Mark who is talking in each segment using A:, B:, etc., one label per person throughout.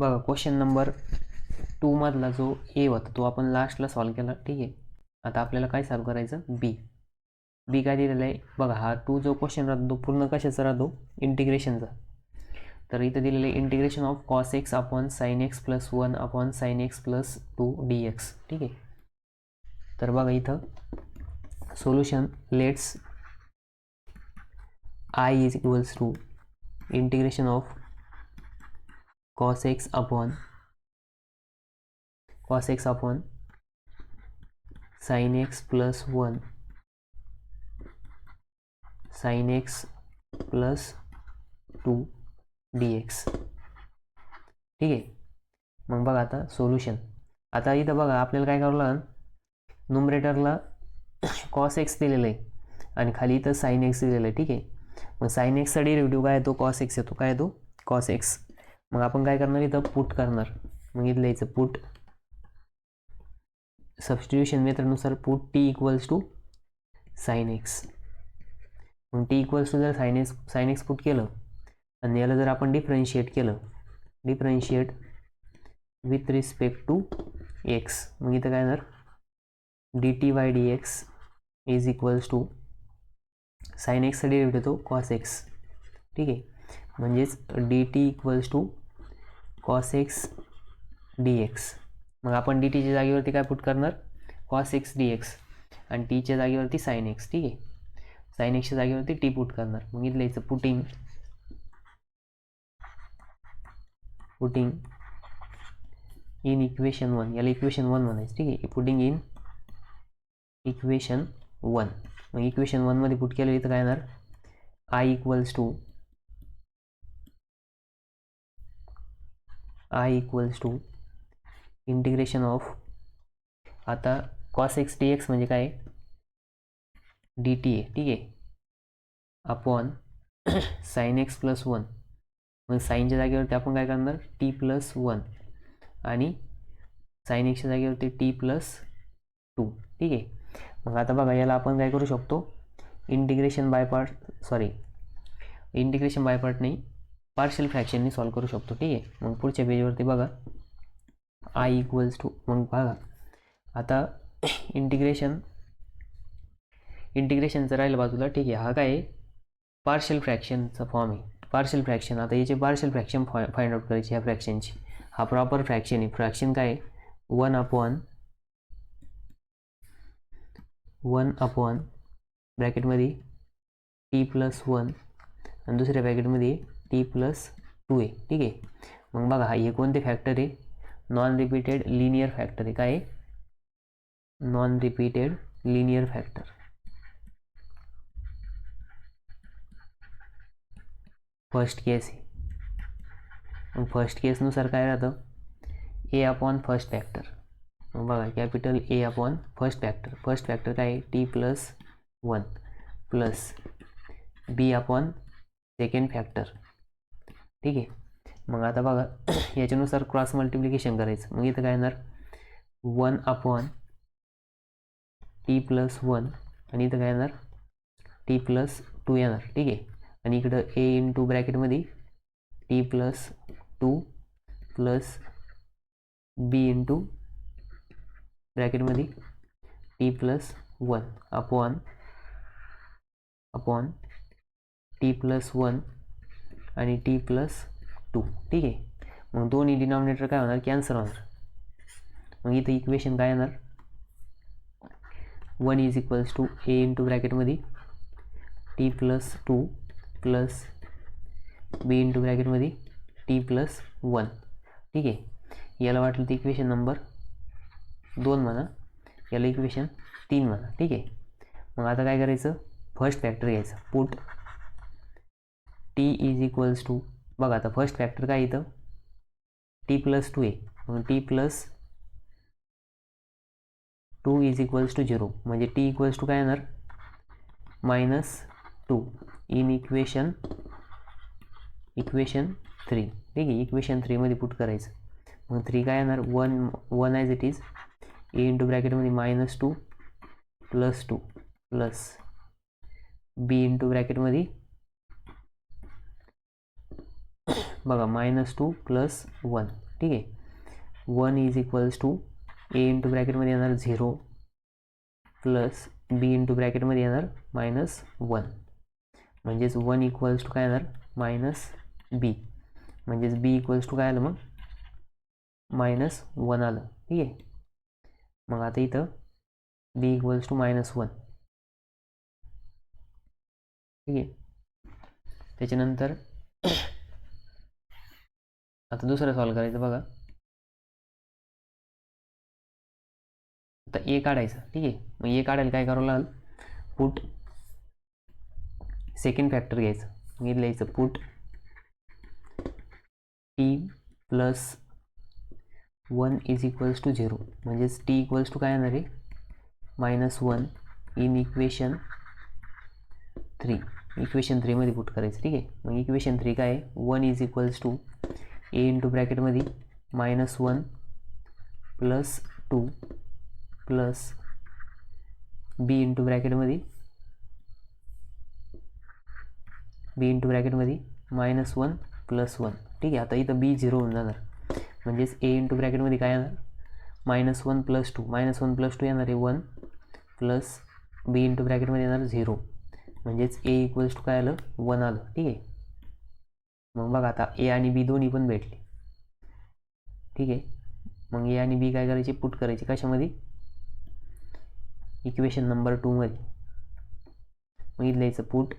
A: बघा question number 2 मधला जो ए होता तो आपण लास्टला सॉल्व केला, ठीक आहे. आता आपल्याला काय सॉल्व करायचं, बी काय दिलेलं आहे बघा. हा 2 जो क्वेश्चन राहतो पूर्ण कशाचा राहतो, इंटिग्रेशनचा. तर इथं दिलेलं आहे integration of cos x upon sine x plus 1 upon sine x plus 2 d x, ठीक आहे. तर बघा इथं solution let's I is equals to integration of cos x upon sin x plus 1 sin x plus 2 dx, ठीक आहे. मग बघा आता सोल्युशन. आता इथं बघा आपल्याला काय करावं लागेल, न्यूमरेटरला cos x दिलेलं आहे आणि खाली इथं sin x दिलेलं आहे, ठीक आहे. मग sin x चा डेरिव्हेटिव्ह काय येतो, cos x येतो. काय येतो, cos x. मग आपण काय करणार, इथं पुट करणार. मग इथं लिहायचं पुट, सबस्टिट्यूशन मेथडनुसार put t equals to sine x. मग t इक्वल्स टू जर साइन एक्स पुट केलं आणि याला जर आपण डिफरन्शिएट केलं, differentiate with respect to x, मग इथं काय येणार, dt by dx is equals to sine एक्सचा डेरिव्हेटिव्ह तो cos x, ठीक आहे. म्हणजेच dt equals to cos x dx. मग आपण dtच्या जागेवरती काय पुट करणार, cos x dx आणि tच्या जागेवरती sin x, ठीक आहे. sin x च्या जागेवरती t पुट करणार. मग इथलं याचं पुटिंग इन इक्वेशन 1, याला इक्वेशन 1 म्हणायचं, ठीक आहे. Putting in equation 1. मग इक्वेशन 1 मध्ये पुट केलं, इथं काय येणार, i equals to integration of, आता cos x dx म्हणजे काय, dt आहे, ठीक आहे, अपॉन साइन एक्स प्लस 1. मग साईनच्या जागेवरती आपण काय करणार, t प्लस 1 आणि साइन एक्सच्या जागेवरती t प्लस 2, ठीक आहे. मग आता बघा याला आपण काय करू शकतो, इंटिग्रेशन बाय पार्ट नाही, पार्शियल फ्रॅक्शननी सॉल्व करू शकतो, ठीक आहे. मग पुढच्या पेजवरती बघा i इक्वल्स टू, मग बघा आता इंटिग्रेशनचं राहिलं बाजूला, ठीक आहे. हा काय पार्शियल फ्रॅक्शनचा फॉर्म आहे, पार्शियल फ्रॅक्शन. आता याचे पार्शियल फ्रॅक्शन फाइंड आउट करायची ह्या फ्रॅक्शनची. हा प्रॉपर फ्रॅक्शन आहे. फ्रॅक्शन काय, 1 अपॉन ब्रॅकेटमध्ये t प्लस 1 आणि दुसऱ्या ब्रॅकेटमध्ये t प्लस 2 आहे, ठीक आहे. मग बघा हा हे कोणते फॅक्टर आहे, नॉन रिपीटेड लिनियर फॅक्टर आहे. काय, non repeated linear factor. First case आहे. मग फर्स्ट केसनुसार काय राहतं, a अपॉन फर्स्ट फॅक्टर. मग बघा capital A upon first factor काय आहे, t plus 1 plus b upon second factor, ठीक आहे. मग आता बघा याच्यानुसार क्रॉस मल्टिप्लिकेशन करायचं. मग इथं काय येणार, 1 अपॉन t प्लस 1 आणि इथं काय येणार, t प्लस 2 येणार, ठीक आहे. आणि इकडं a इंटू ब्रॅकेटमध्ये t plus 2 plus b into ब्रॅकेटमध्ये t plus 1 upon t plus 1 आणि t प्लस 2, ठीक आहे. मग दोन्ही डिनॉमिनेटर काय होणार, कॅन्सल होणार. मग इथं इक्वेशन काय येणार, 1 is equals to a into ब्रॅकेटमध्ये t plus 2 plus b into ब्रॅकेटमध्ये t प्लस 1, ठीक आहे. याला वाटलं तर इक्वेशन नंबर 2 म्हणा, याला इक्वेशन 3 म्हणा, ठीक आहे. मग आता काय करायचं, फर्स्ट फॅक्टर घ्यायचं, put t is equals to, बघा आता फर्स्ट फॅक्टर काय इथं t प्लस 2 आहे. मग t plus 2 is equals to 0, म्हणजे t इक्वल्स टू काय येणार, -2 इन इक्वेशन 3, ठीक आहे. इक्वेशन 3 मध्ये पुट करायचं. मग 3 काय येणार, 1 as it is a into ब्रॅकेटमध्ये -2 प्लस 2 प्लस b इंटू ब्रॅकेटमध्ये बघा -2 प्लस 1 ठीक आहे. 1 is equals to a into ब्रॅकेटमध्ये येणार 0 प्लस बी इंटू ब्रॅकेटमध्ये येणार -1 म्हणजेच 1 इक्वल्स टू काय येणार -b म्हणजेच b इक्वल्स टू काय आलं मग -1 आलं. ठीक आहे. मग आता इथं b इक्वल्स टू -1. ठीक आहे. त्याच्यानंतर आता दुसरं सॉल्व करायचं बघा. आता ए काढायचं. ठीक आहे. मग ए काढायला काय करावं लागेल, पुट सेकंड फॅक्टर घ्यायचं. मग इथं लिहायचं put t plus 1 is equals to 0 म्हणजेच टी इक्वल्स टू काय येणार आहे -1 इन इक्वेशन 3. इक्वेशन 3 मध्ये पुट करायचं. ठीक आहे. मग इक्वेशन 3 काय आहे, 1 is equals to a into ब्रॅकेटमध्ये -1 प्लस 2 प्लस बी इंटू ब्रॅकेटमध्ये -1 प्लस 1. ठीक आहे. आता इथं बी 0 होऊन जाणार म्हणजेच ए इंटू ब्रॅकेटमध्ये काय येणार -1 प्लस 2 -1 प्लस 2 येणार आहे 1 प्लस बी इंटू ब्रॅकेटमध्ये येणार 0 म्हणजेच ए इक्वल्स टू काय आलं 1 आलं. ठीक आहे. मग बघा आता ए आणि बी दोन्ही पण भेटले. ठीक आहे. मग ए आणि बी काय करायचे, पुट करायचे कशामध्ये, इक्वेशन नंबर 2 मध्ये. मग इथं लिहायचं put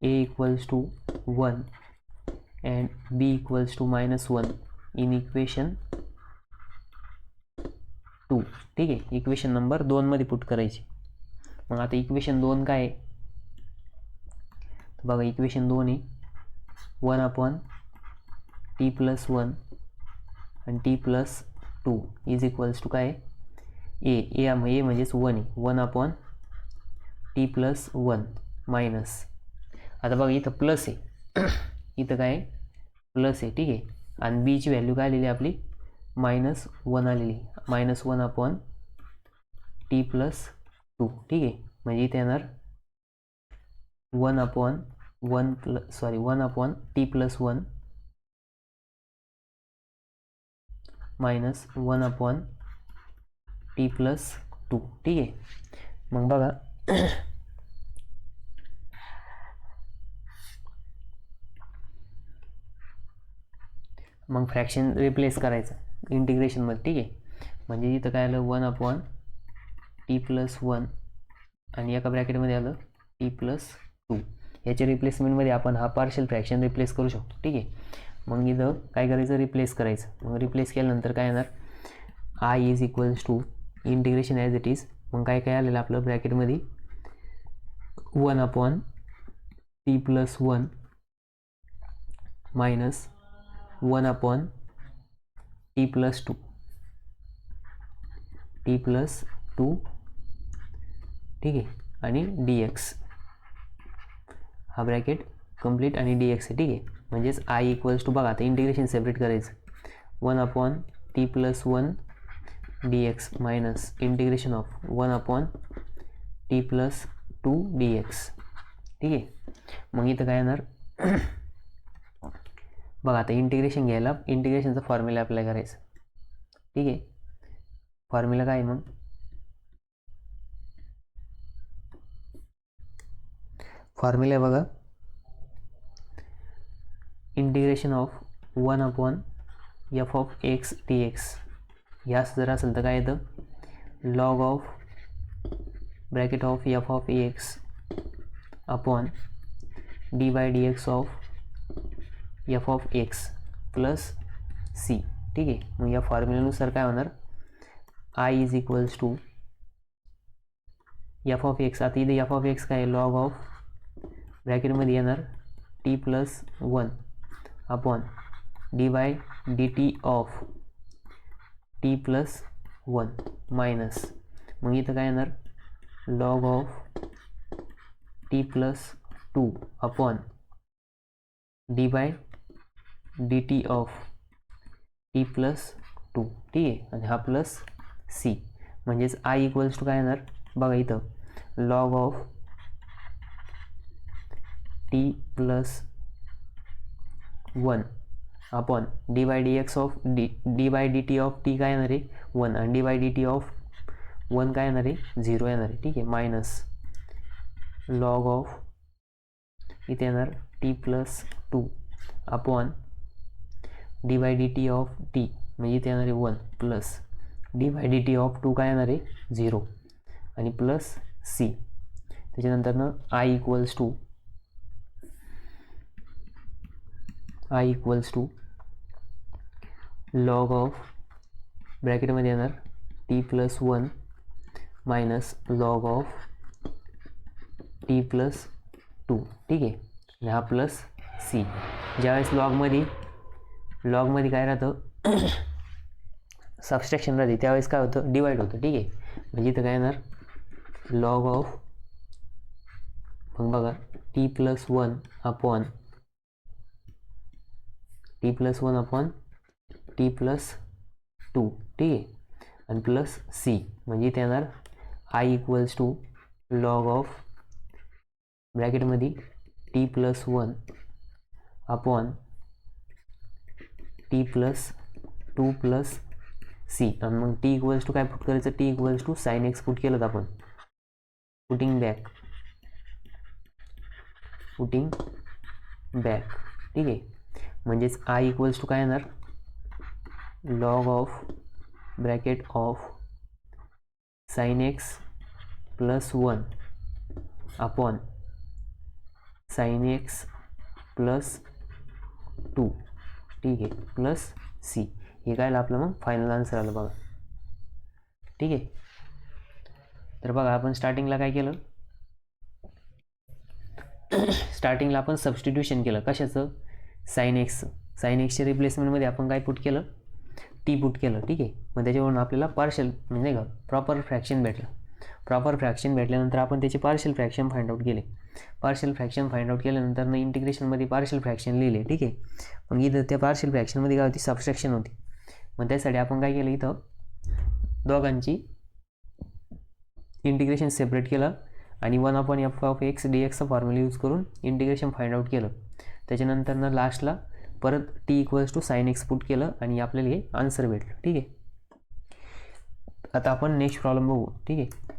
A: a equals to 1 and b equals to -1 in equation 2. ठीक आहे. इक्वेशन नंबर 2 मध्ये पुट करायची. मग आता इक्वेशन 2 काय आहे, बघा इक्वेशन 2 आहे 1/t प्लस 1 आणि t plus 2 is equals to काय ए म्हणजेच 1 आहे 1/t प्लस 1 मायनस. आता बघा इथं प्लस आहे इथं काय प्लस आहे. ठीक आहे. आणि बीची व्हॅल्यू काय आलेली आपली -1 आलेली -1/t प्लस 2. ठीक आहे. म्हणजे इथे येणार 1/t प्लस 1 -1/t प्लस 2. ठीक आहे. मग बघा मग फ्रॅक्शन रिप्लेस करायचं इंटिग्रेशनमध्ये. ठीक आहे. म्हणजे इथं काय आलं 1/t प्लस 1 आणि एका ब्रॅकेटमध्ये आलं t प्लस 2. याच्या रिप्लेसमेंटमध्ये आपण हा पार्शियल फ्रॅक्शन रिप्लेस करू शकतो. ठीक आहे. मग इथं काय करायचं, रिप्लेस करायचं. मग रिप्लेस केल्यानंतर काय येणार, I is equals to integration as it is. मग काय आलेलं आपलं ब्रॅकेटमध्ये 1/t plus 1 minus 1/t plus 2 ठीक आहे. आणि dx हा ब्रॅकेट कंप्लीट आणि dx आहे. ठीक आहे. म्हणजेच आय इक्वल्स टू बघा आता इंटिग्रेशन सेपरेट करायचं 1/t plus 1 dx minus integration of 1/t plus 2 dx. ठीक आहे. मग इथं काय येणार बघा आता इंटिग्रेशन घ्यायला इंटिग्रेशनचा फॉर्म्युला अप्लाय करायचा. ठीक आहे. फॉर्म्युला काय मग फॉर्म्युला बघा integration of 1/f of x dx. यास जर असेल तर काय येतं log of bracket of f of x upon dy/dx of f of x plus c. ठीक आहे. मग या फॉर्म्युल्यानुसार काय होणार i is equals to f of x. आता इथे f ऑफ x काय लॉग ऑफ ब्रॅकेटमध्ये येणार t plus 1 upon dy/dt of t plus 1 minus. मग इथं काय येणार log of t plus 2 upon dy/dt of t plus 2. ठीक आहे. आणि हा प्लस c म्हणजेच i इक्वल्स टू काय येणार बघा इथं log of t plus 1 upon d by d x of d by d t of t काय येणार आहे 1 आणि d by d t of 1 काय येणार आहे 0 येणार आहे. ठीक आहे. मायनस लॉग ऑफ इथे येणार t plus 2 upon d by d t of t म्हणजे इथे येणार आहे 1 plus d by d t of 2 काय येणार आहे 0 आणि प्लस सी. त्याच्यानंतरनं I equals to log of ब्रॅकेटमध्ये येणार t plus 1 minus log of t plus 2. ठीक आहे. आणि हा प्लस सी. ज्यावेळेस लॉगमध्ये काय राहतं सबस्ट्रॅक्शन राहते त्यावेळेस काय होतं डिवाईड होतं. ठीक आहे. म्हणजे इथं काय येणार लॉग ऑफ मग बघा t plus 1 upon t plus 1 upon t plus 2. ठीक आहे. आणि प्लस सी म्हणजे इथे येणार I equals to log of ब्रॅकेटमध्ये t plus 1 upon t plus 2 plus c. आणि मग टी इक्वल्स टू काय पुट करायचं t equals to sine x put केलं आपण पुटिंग बॅक. ठीक आहे. म्हणजेच आय इक्वल्स टू काय येणार log of bracket of sine x plus 1 upon sine x plus 2. ठीक आहे. Plus c. हे काय आपलं मग फायनल आन्सर आलं बघा. ठीक आहे. तर बघा आपण स्टार्टिंगला काय केलं स्टार्टिंगला आपण सबस्टिट्यूशन केलं कशाचं साइन एक्सच्या रिप्लेसमेंटमध्ये आपण काय पुट केलं टी पुट केलं. ठीक आहे. मग त्याच्यावरून आपल्याला पार्शल म्हणजे का प्रॉपर फ्रॅक्शन भेटलं. प्रॉपर फ्रॅक्शन भेटल्यानंतर आपण त्याचे पार्शल फ्रॅक्शन फाइंड आउट केले. पार्शल फ्रॅक्शन फाइंड आउट केल्यानंतर न इंटिग्रेशनमध्ये पार्शल फ्रॅक्शन लिहिले. ठीक आहे. मग इथं त्या पार्शल फ्रॅक्शनमध्ये काय होती सबस्ट्रॅक्शन होती. मग त्यासाठी आपण काय केलं इथं दोघांची इंटिग्रेशन सेपरेट केलं आणि 1 upon f of x d एक्सचा फॉर्म्युला यूज करून इंटिग्रेशन फाइंड आउट केलं. त्याच्यानंतर लास्टला परत t equals to sine x put केलं आणि आपल्याला हे आन्सर भेटलं. ठीक आहे. आता आपण नेक्स्ट प्रॉब्लेम बघू. ठीक आहे.